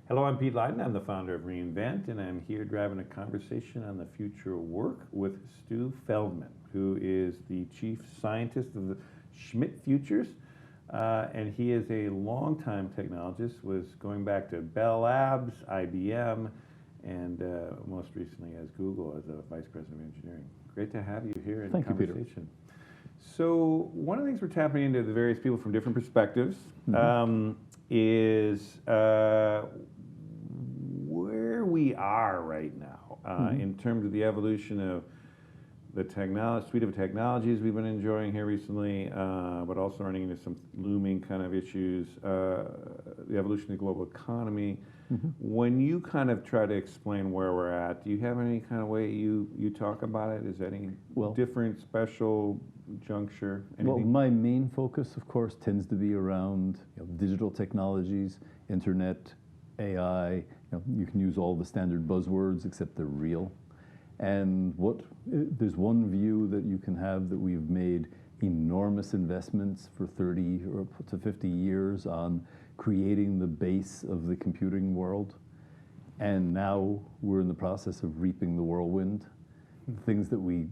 Hello, I'm Pete Lyden. I'm the founder of Reinvent, and I'm here driving a conversation on the future of work with Stu Feldman, who is the chief scientist of the Schmidt Futures. And he is a longtime technologist, was going back to Bell Labs, IBM, and most recently as Google as a vice president of engineering. Great to have you here in Thank conversation. You, Peter. So one of the things we're tapping into the various people from different perspectives is where we are right now in terms of the evolution of the suite of technologies we've been enjoying here recently, but also running into some looming kind of issues, the evolution of the global economy. When you kind of try to explain where we're at, do you have any kind of way you talk about it? Is there any different, special juncture? Anything? Well, my main focus, of course, tends to be around digital technologies, internet, AI. You can use all the standard buzzwords, except they're real. And there's one view that you can have that we've made enormous investments for 30 or to 50 years on creating the base of the computing world. And now we're in the process of reaping the whirlwind. Things that we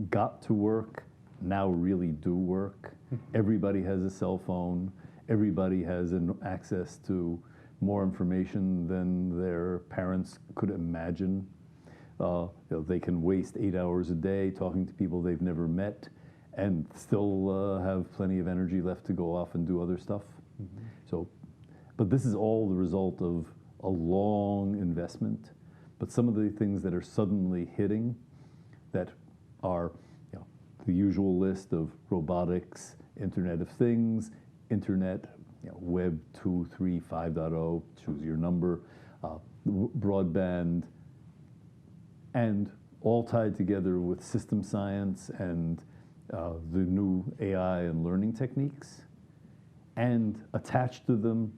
got to work now really do work. Everybody has a cell phone. Everybody has access to more information than their parents could imagine. They can waste 8 hours a day talking to people they've never met and still have plenty of energy left to go off and do other stuff. But this is all the result of a long investment. But some of the things that are suddenly hitting that are the usual list of robotics, Internet of Things, Internet, Web 2, 3, 5.0, choose your number, broadband, and all tied together with system science and the new AI and learning techniques, and attached to them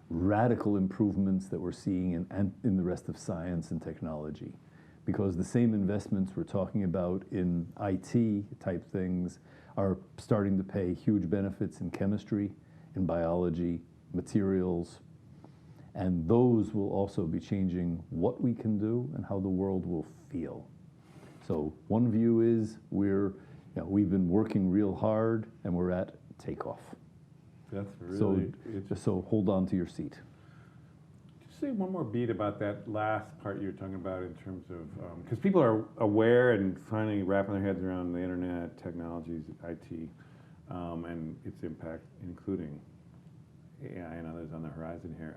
radical improvements that we're seeing in the rest of science and technology. Because the same investments we're talking about in IT type things are starting to pay huge benefits in chemistry, in biology, materials, and those will also be changing what we can do and how the world will feel. So one view is we've been working real hard and we're at takeoff. That's really so hold on to your seat. Just say one more beat about that last part you were talking about in terms of, because people are aware and finally wrapping their heads around the internet, technologies, IT, and its impact, including AI and others on the horizon here.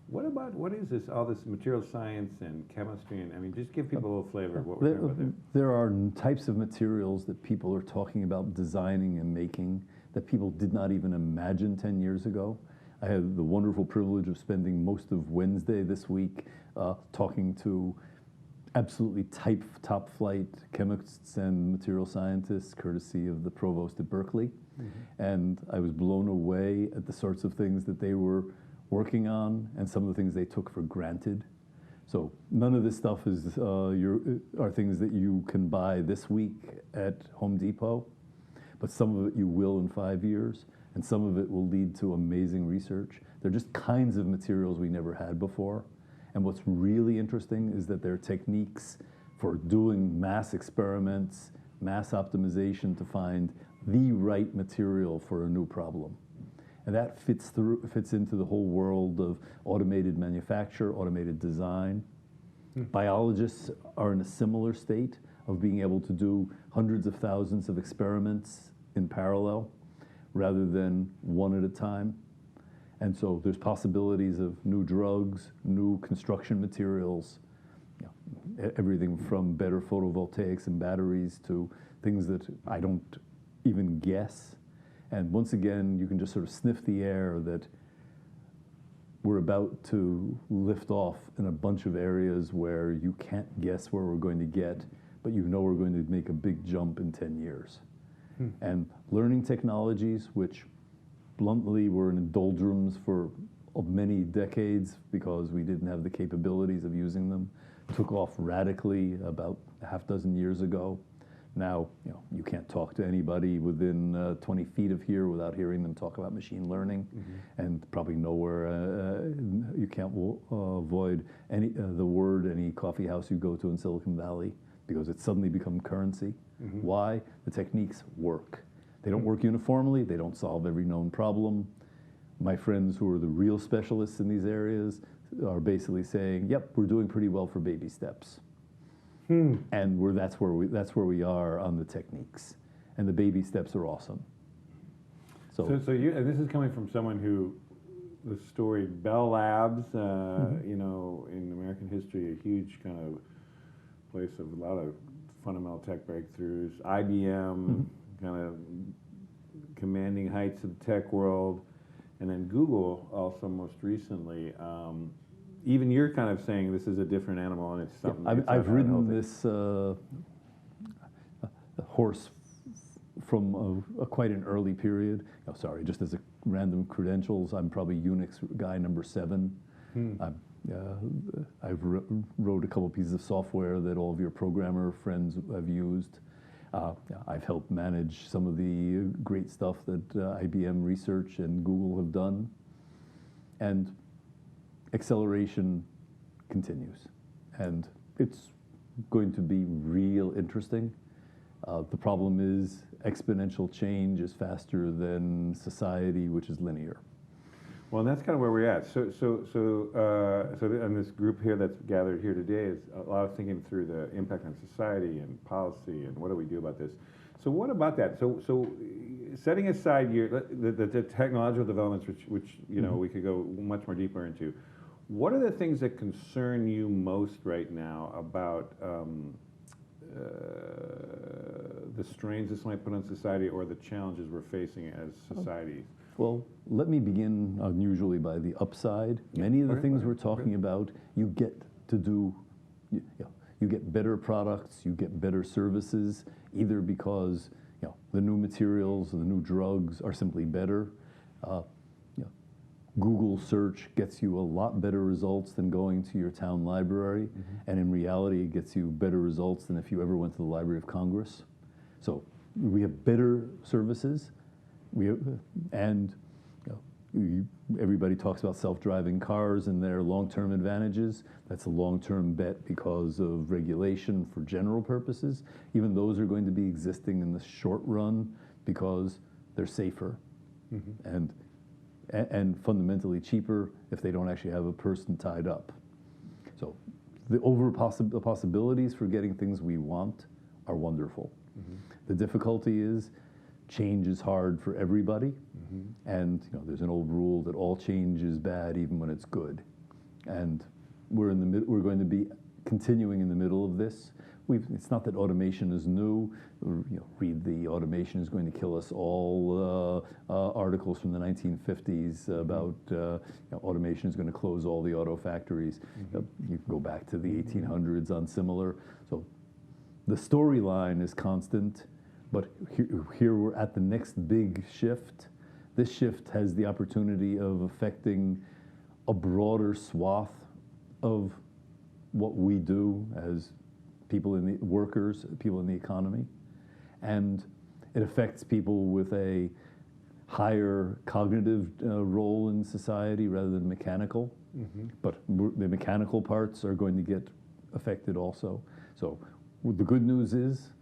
What is this, all this material science and chemistry, and I mean, just give people a little flavor of what we're talking about there. There are types of materials that people are talking about designing and making that people did not even imagine 10 years ago. I had the wonderful privilege of spending most of Wednesday this week talking to absolutely top flight chemists and material scientists, courtesy of the provost at Berkeley. And I was blown away at the sorts of things that they were working on and some of the things they took for granted. So none of this stuff are things that you can buy this week at Home Depot, but some of it you will in 5 years, and some of it will lead to amazing research. They're just kinds of materials we never had before. And what's really interesting is that there are techniques for doing mass experiments, mass optimization to find the right material for a new problem. And that fits into the whole world of automated manufacture, automated design. Biologists are in a similar state of being able to do hundreds of thousands of experiments in parallel rather than one at a time. And so there's possibilities of new drugs, new construction materials, everything from better photovoltaics and batteries to things that I don't even guess. And once again, you can just sort of sniff the air that we're about to lift off in a bunch of areas where you can't guess where we're going to get, but you know we're going to make a big jump in 10 years. And learning technologies, which bluntly were in doldrums for many decades because we didn't have the capabilities of using them, took off radically about a half dozen years ago. Now, you can't talk to anybody within 20 feet of here without hearing them talk about machine learning, and probably nowhere you can't avoid the word any coffee house you go to in Silicon Valley, because it's suddenly become currency. Why? The techniques work. They don't work uniformly. They don't solve every known problem. My friends who are the real specialists in these areas are basically saying, "Yep, we're doing pretty well for baby steps." And that's where we are on the techniques, and the baby steps are awesome. So you, and this is coming from someone who, the story Bell Labs, you know, in American history, a huge kind of place of a lot of fundamental tech breakthroughs. IBM, kind of commanding heights of the tech world, and then Google also most recently. Even you're kind of saying this is a different animal, and it's something. Yeah, I've ridden this horse from quite an early period. Oh, sorry, just as a random credentials, I'm probably Unix guy number 7. I've wrote a couple pieces of software that all of your programmer friends have used. I've helped manage some of the great stuff that IBM Research and Google have done. And acceleration continues, and it's going to be real interesting. The problem is exponential change is faster than society, which is linear. Well, and that's kind of where we're at. And this group here that's gathered here today is a lot of thinking through the impact on society and policy and what do we do about this. So what about that? So setting aside the technological developments, which you know we could go much more deeper into. What are the things that concern you most right now about the strains this might put on society or the challenges we're facing as society? Well, let me begin unusually by the upside. Many of the things we're talking about, you get to do, you get better products, you get better services, either because the new materials, the new drugs are simply better. Google search gets you a lot better results than going to your town library, and in reality, it gets you better results than if you ever went to the Library of Congress. So we have better services. Everybody talks about self-driving cars and their long-term advantages. That's a long-term bet because of regulation for general purposes. Even those are going to be existing in the short run because they're safer and fundamentally cheaper if they don't actually have a person tied up. So the possibilities for getting things we want are wonderful. The difficulty is change is hard for everybody, and there's an old rule that all change is bad even when it's good. And we're going to be continuing in the middle of this. It's not that automation is new. Read the "automation is going to kill us all" articles from the 1950s about automation is going to close all the auto factories. You can go back to the 1800s on similar. So the storyline is constant, but here we're at the next big shift. This shift has the opportunity of affecting a broader swath of what we do as people in the workers, people in the economy, and it affects people with a higher cognitive role in society rather than mechanical. But the mechanical parts are going to get affected also. So the good news is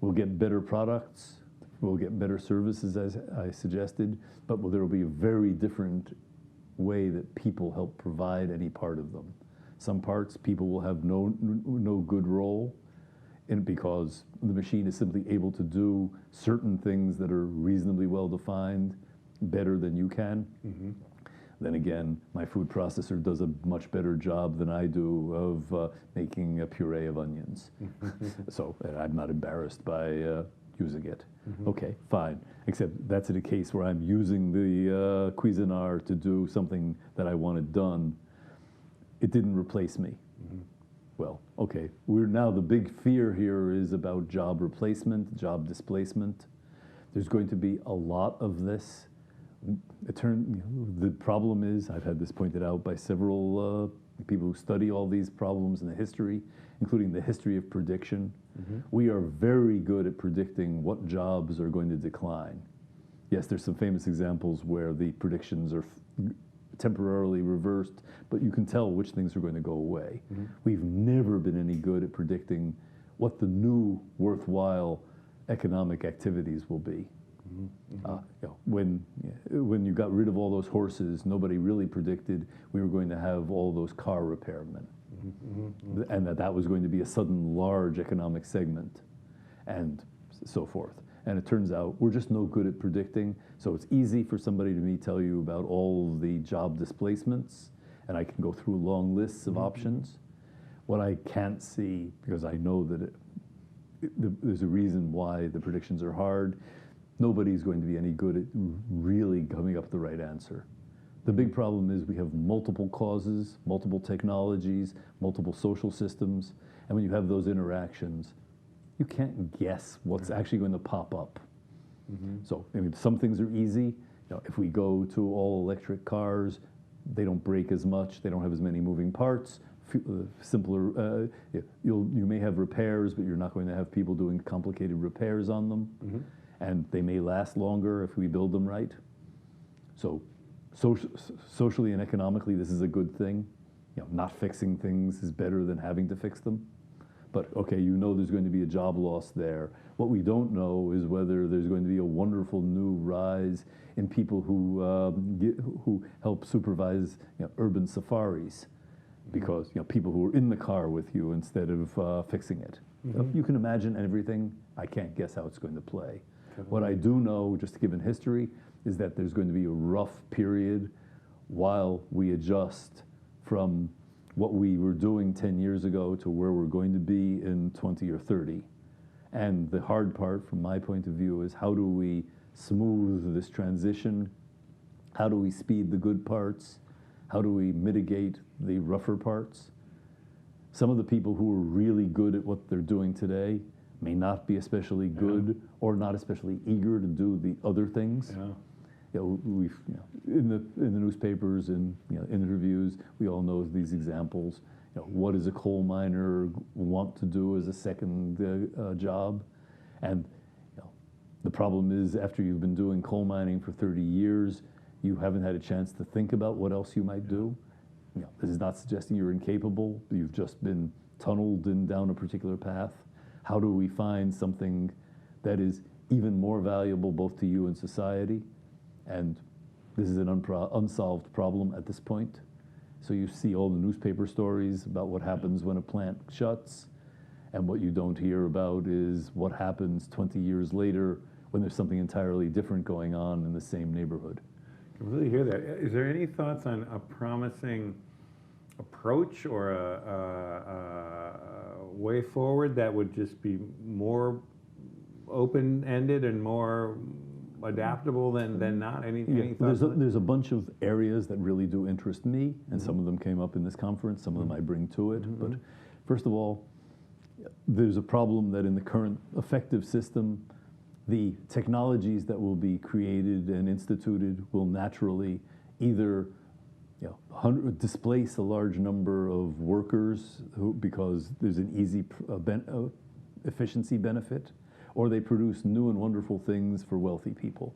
we'll get better products, we'll get better services, as I suggested, but there will be a very different way that people help provide any part of them. Some parts people will have no good role in because the machine is simply able to do certain things that are reasonably well defined better than you can. Then again, my food processor does a much better job than I do of making a puree of onions. So I'm not embarrassed by using it. Okay, fine. Except that's in a case where I'm using the Cuisinart to do something that I wanted done. It didn't replace me. Well, okay, the big fear here is about job replacement, job displacement. There's going to be a lot of this The problem is, I've had this pointed out by several people who study all these problems in the history, including the history of prediction. We are very good at predicting what jobs are going to decline. Yes, there's some famous examples where the predictions are temporarily reversed, but you can tell which things are going to go away. We've never been any good at predicting what the new worthwhile economic activities will be. When you got rid of all those horses, nobody really predicted we were going to have all those car repairmen, and that was going to be a sudden large economic segment, and so forth. And it turns out we're just no good at predicting. So it's easy for somebody to me tell you about all the job displacements, and I can go through long lists of options. What I can't see, because I know that there's a reason why the predictions are hard, nobody's going to be any good at really coming up with the right answer. The big problem is we have multiple causes, multiple technologies, multiple social systems, and when you have those interactions, you can't guess what's actually going to pop up. So, I mean, some things are easy. If we go to all electric cars, they don't break as much, they don't have as many moving parts, simpler. You may have repairs, but you're not going to have people doing complicated repairs on them. And they may last longer if we build them right. So socially and economically, this is a good thing. Not fixing things is better than having to fix them. But okay, there's going to be a job loss there. What we don't know is whether there's going to be a wonderful new rise in people who help supervise urban safaris, because people who are in the car with you instead of fixing it. You can imagine everything. I can't guess how it's going to play. What I do know, just given history, is that there's going to be a rough period while we adjust from what we were doing 10 years ago to where we're going to be in 20 or 30. And the hard part, from my point of view, is how do we smooth this transition? How do we speed the good parts? How do we mitigate the rougher parts? Some of the people who are really good at what they're doing today may not be especially good or not especially eager to do the other things. We've in the newspapers and interviews, we all know these examples. What does a coal miner want to do as a second job? And the problem is, after you've been doing coal mining for 30 years, you haven't had a chance to think about what else you might do. This is not suggesting you're incapable. You've just been tunneled down a particular path. How do we find something that is even more valuable both to you and society? And this is an unsolved problem at this point. So you see all the newspaper stories about what happens when a plant shuts, and what you don't hear about is what happens 20 years later when there's something entirely different going on in the same neighborhood. I can really hear that. Is there any thoughts on a promising approach or a way forward that would just be more open-ended and more adaptable than not? Any thoughts? There's a bunch of areas that really do interest me, and some of them came up in this conference, some of them I bring to it. But first of all, there's a problem that in the current effective system, the technologies that will be created and instituted will naturally either displace a large number of workers because there's an easy efficiency benefit, or they produce new and wonderful things for wealthy people.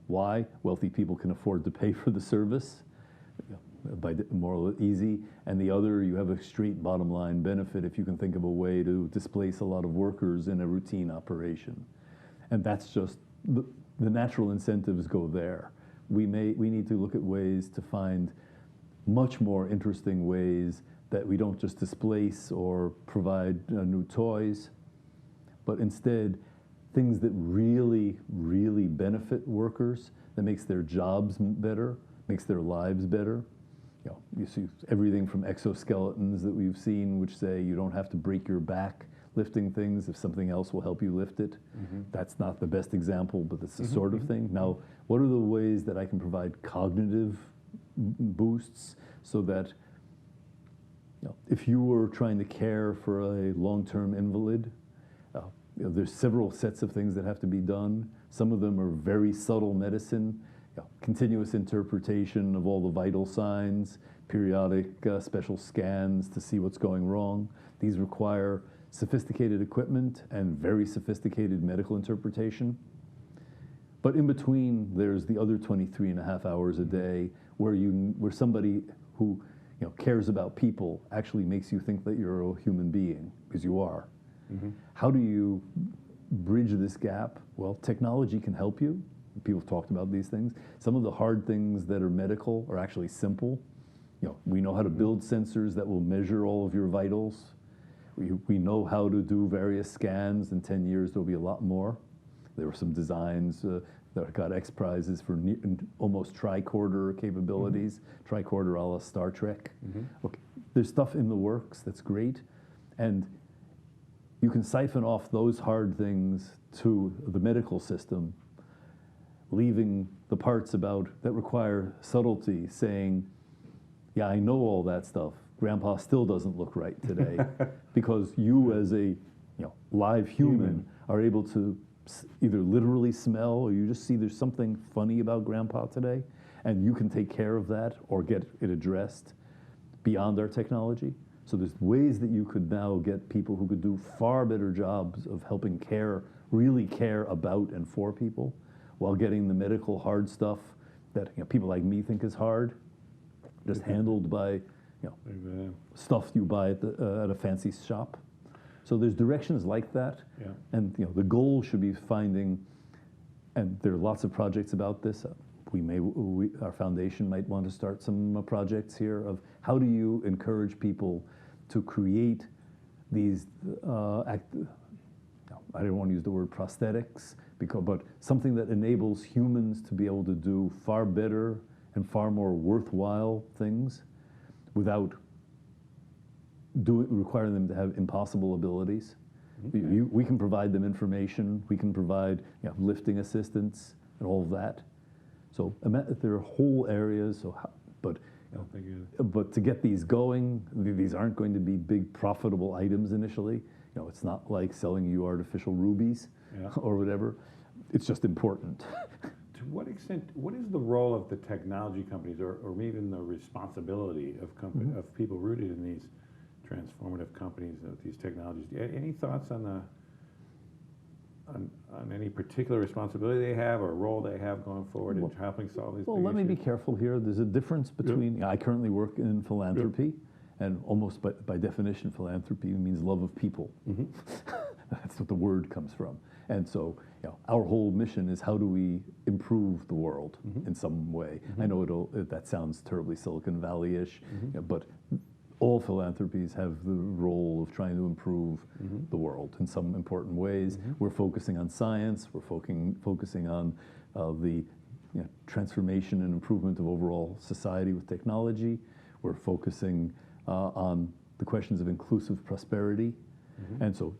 Why? Wealthy people can afford to pay for the service by more easy, and the other, you have a straight bottom line benefit if you can think of a way to displace a lot of workers in a routine operation. And that's just, the natural incentives go there. We need to look at ways to find much more interesting ways that we don't just displace or provide new toys, but instead things that really, really benefit workers, that makes their jobs better, makes their lives better. You see everything from exoskeletons that we've seen, which say you don't have to break your back lifting things if something else will help you lift it. That's not the best example, but it's the sort of thing. Now, what are the ways that I can provide cognitive boosts so that if you were trying to care for a long-term invalid, there's several sets of things that have to be done. Some of them are very subtle medicine. continuous interpretation of all the vital signs, periodic special scans to see what's going wrong. These require sophisticated equipment and very sophisticated medical interpretation. But in between, there's the other 23 and a half hours a day where somebody who cares about people actually makes you think that you're a human being, because you are. How do you bridge this gap? Well, technology can help you. People have talked about these things. Some of the hard things that are medical are actually simple. We know how to build sensors that will measure all of your vitals. We know how to do various scans. In 10 years, there'll be a lot more. There were some designs that got X prizes for almost tricorder capabilities, tricorder a la Star Trek. Okay. There's stuff in the works that's great, and you can siphon off those hard things to the medical system, leaving the parts that require subtlety, saying, yeah, I know all that stuff. Grandpa still doesn't look right today, because you as a live human are able to either literally smell, or you just see there's something funny about Grandpa today, and you can take care of that or get it addressed beyond our technology. So there's ways that you could now get people who could do far better jobs of helping really care about and for people, while getting the medical hard stuff that people like me think is hard, just handled by stuff you buy at a fancy shop. So there's directions like that, and the goal should be finding, and there are lots of projects about this. Our foundation might want to start some projects here of how do you encourage people to create these, I don't want to use the word prosthetics, but something that enables humans to be able to do far better and far more worthwhile things without requiring them to have impossible abilities. We can provide them information. We can provide lifting assistance and all of that. So there are whole areas. But to get these going, these aren't going to be big profitable items initially. It's not like selling you artificial rubies or whatever. It's just important. To what extent, what is the role of the technology companies, or even the responsibility of people rooted in these transformative companies, these technologies? Any thoughts on any particular responsibility they have or role they have going forward in helping solve these? Well, let me be careful here. There's a difference between. I currently work in philanthropy, and almost by definition, philanthropy means love of people. That's what the word comes from. And so, our whole mission is how do we improve the world in some way. I know that sounds terribly Silicon Valley-ish, but all philanthropies have the role of trying to improve the world in some important ways. We're focusing on science. We're focusing on the transformation and improvement of overall society with technology. We're focusing on the questions of inclusive prosperity. And so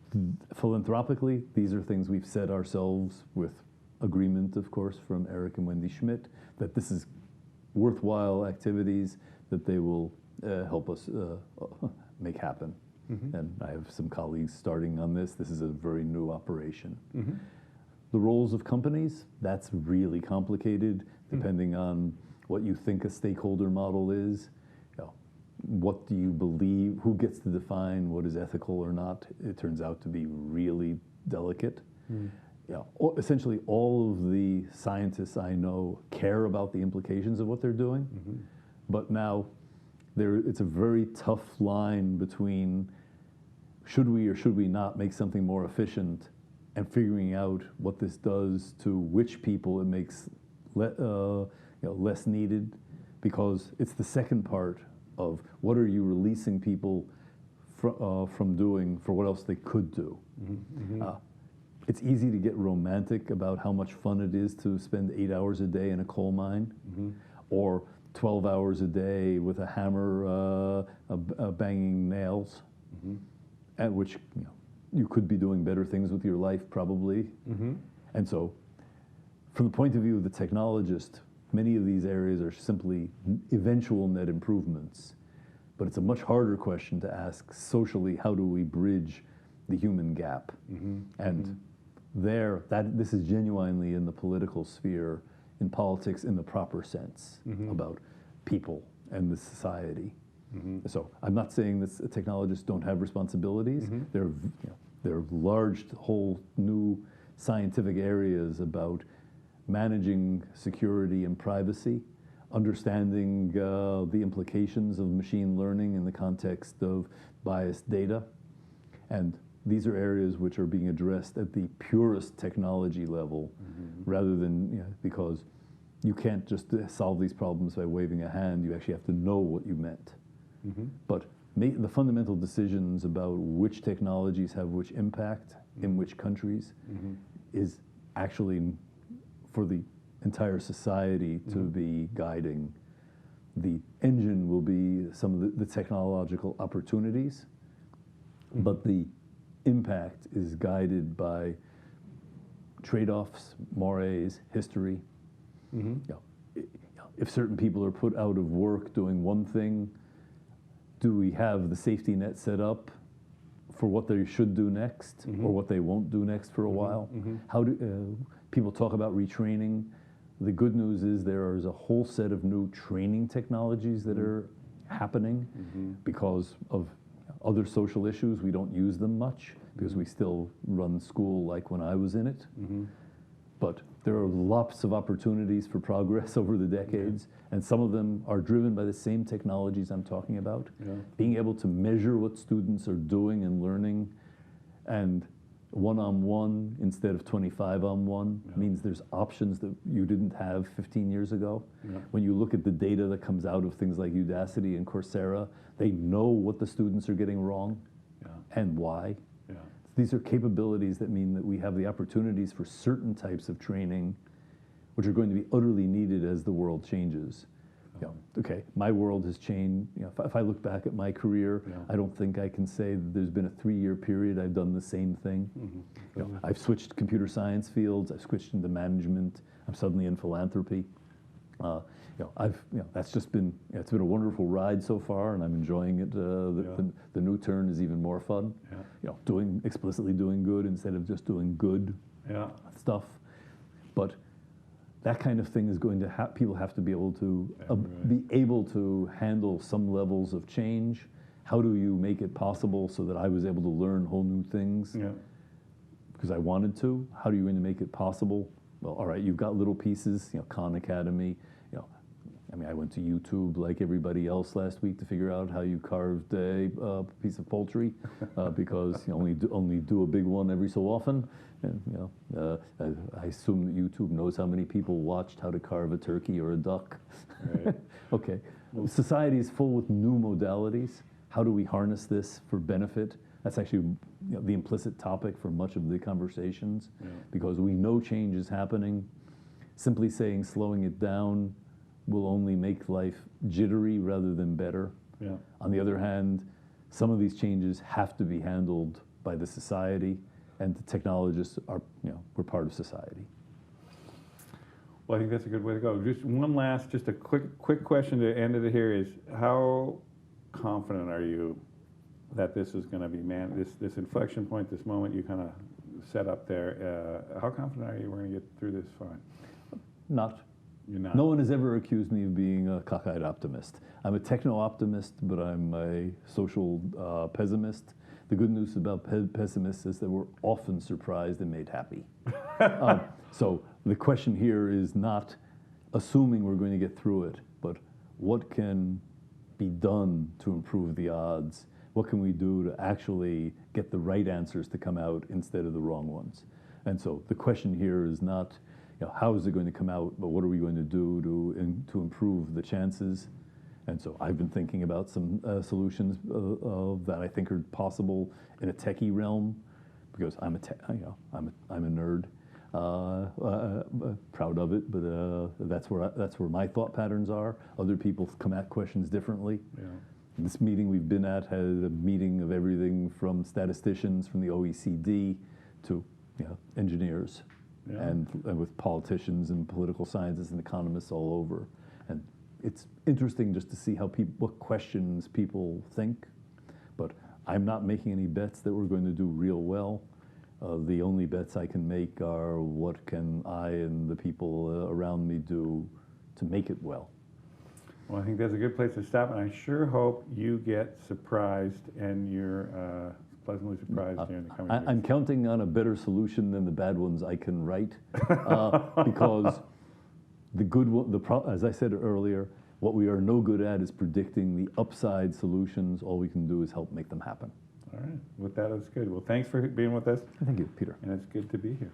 philanthropically, these are things we've set ourselves with agreement, of course, from Eric and Wendy Schmidt, that this is worthwhile activities that they will help us make happen. And I have some colleagues starting on this. This is a very new operation. The roles of companies, that's really complicated, depending on what you think a stakeholder model is. What do you believe? Who gets to define what is ethical or not? It turns out to be really delicate. Essentially, all of the scientists I know care about the implications of what they're doing, but now it's a very tough line between should we or should we not make something more efficient, and figuring out what this does to which people it makes less needed, because it's the second part of what are you releasing people from doing for what else they could do. It's easy to get romantic about how much fun it is to spend 8 hours a day in a coal mine, or 12 hours a day with a hammer banging nails, at which you could be doing better things with your life probably. And so from the point of view of the technologist, many of these areas are simply eventual net improvements, but it's a much harder question to ask socially, how do we bridge the human gap? And this is genuinely in the political sphere. in politics in the proper sense about people and the society. So I'm not saying that technologists don't have responsibilities. There are large, whole new scientific areas about managing security and privacy, understanding the implications of machine learning in the context of biased data. And these are areas which are being addressed at the purest technology level, rather than, because you can't just solve these problems by waving a hand. You actually have to know what you meant. But the fundamental decisions about which technologies have which impact in which countries is actually for the entire society to be guiding. The engine will be some of the technological opportunities, but the impact is guided by trade-offs, mores, history. If certain people are put out of work doing one thing, do we have the safety net set up for what they should do next or what they won't do next for a while? How do people talk about retraining? The good news is there is a whole set of new training technologies that are happening because of other social issues. We don't use them much because we still run school like when I was in it. But there are lots of opportunities for progress over the decades, and some of them are driven by the same technologies I'm talking about. Being able to measure what students are doing and learning, and one-on-one instead of 25-on-1 means there's options that you didn't have 15 years ago. When you look at the data that comes out of things like Udacity and Coursera, they know what the students are getting wrong and why. These are capabilities that mean that we have the opportunities for certain types of training which are going to be utterly needed as the world changes. Okay, my world has changed. If I look back at my career, I don't think I can say that there's been a 3-year period I've done the same thing. I've switched computer science fields. I've switched into management. I'm suddenly in philanthropy. That's just been, it's been a wonderful ride so far, and I'm enjoying it. The new turn is even more fun. Explicitly doing good instead of just doing good stuff. But that kind of thing is going to people have to be able to handle some levels of change. How do you make it possible so that I was able to learn whole new things because I wanted to? How are you going to make it possible? Well, all right, you've got little pieces, Khan Academy. I went to YouTube like everybody else last week to figure out how you carved a piece of poultry because you only do a big one every so often. And, I assume that YouTube knows how many people watched how to carve a turkey or a duck. Right. Okay. Society is full with new modalities. How do we harness this for benefit? That's actually the implicit topic for much of the conversations because we know change is happening. Simply saying slowing it down will only make life jittery rather than better. On the other hand, some of these changes have to be handled by the society, and the technologists are, we're part of society. Well, I think that's a good way to go. Just one last, just a quick question to end it here is, how confident are you that this is going to be this inflection point, this moment you kind of set up there? How confident are you we're going to get through this fine? Not. You're not. No one has ever accused me of being a cockeyed optimist. I'm a techno-optimist, but I'm a social pessimist. The good news about pessimists is that we're often surprised and made happy. So the question here is not assuming we're going to get through it, but what can be done to improve the odds? What can we do to actually get the right answers to come out instead of the wrong ones? And so the question here is not, how is it going to come out, but what are we going to do to improve the chances? And so I've been thinking about some solutions that I think are possible in a techie realm, because I'm a nerd, proud of it, but that's where my thought patterns are. Other people come at questions differently. This meeting we've been at had a meeting of everything from statisticians from the OECD to engineers. And with politicians and political scientists and economists all over. And it's interesting just to see what questions people think. But I'm not making any bets that we're going to do real well. The only bets I can make are what can I and the people around me do to make it well. Well, I think that's a good place to stop, and I sure hope you get surprised and you're pleasantly surprised during the coming weeks. I'm counting on a better solution than the bad ones I can write, because the good one, as I said earlier, what we are no good at is predicting the upside solutions. All we can do is help make them happen. All right. With that, that's good. Well, thanks for being with us. Thank you, Peter. And it's good to be here.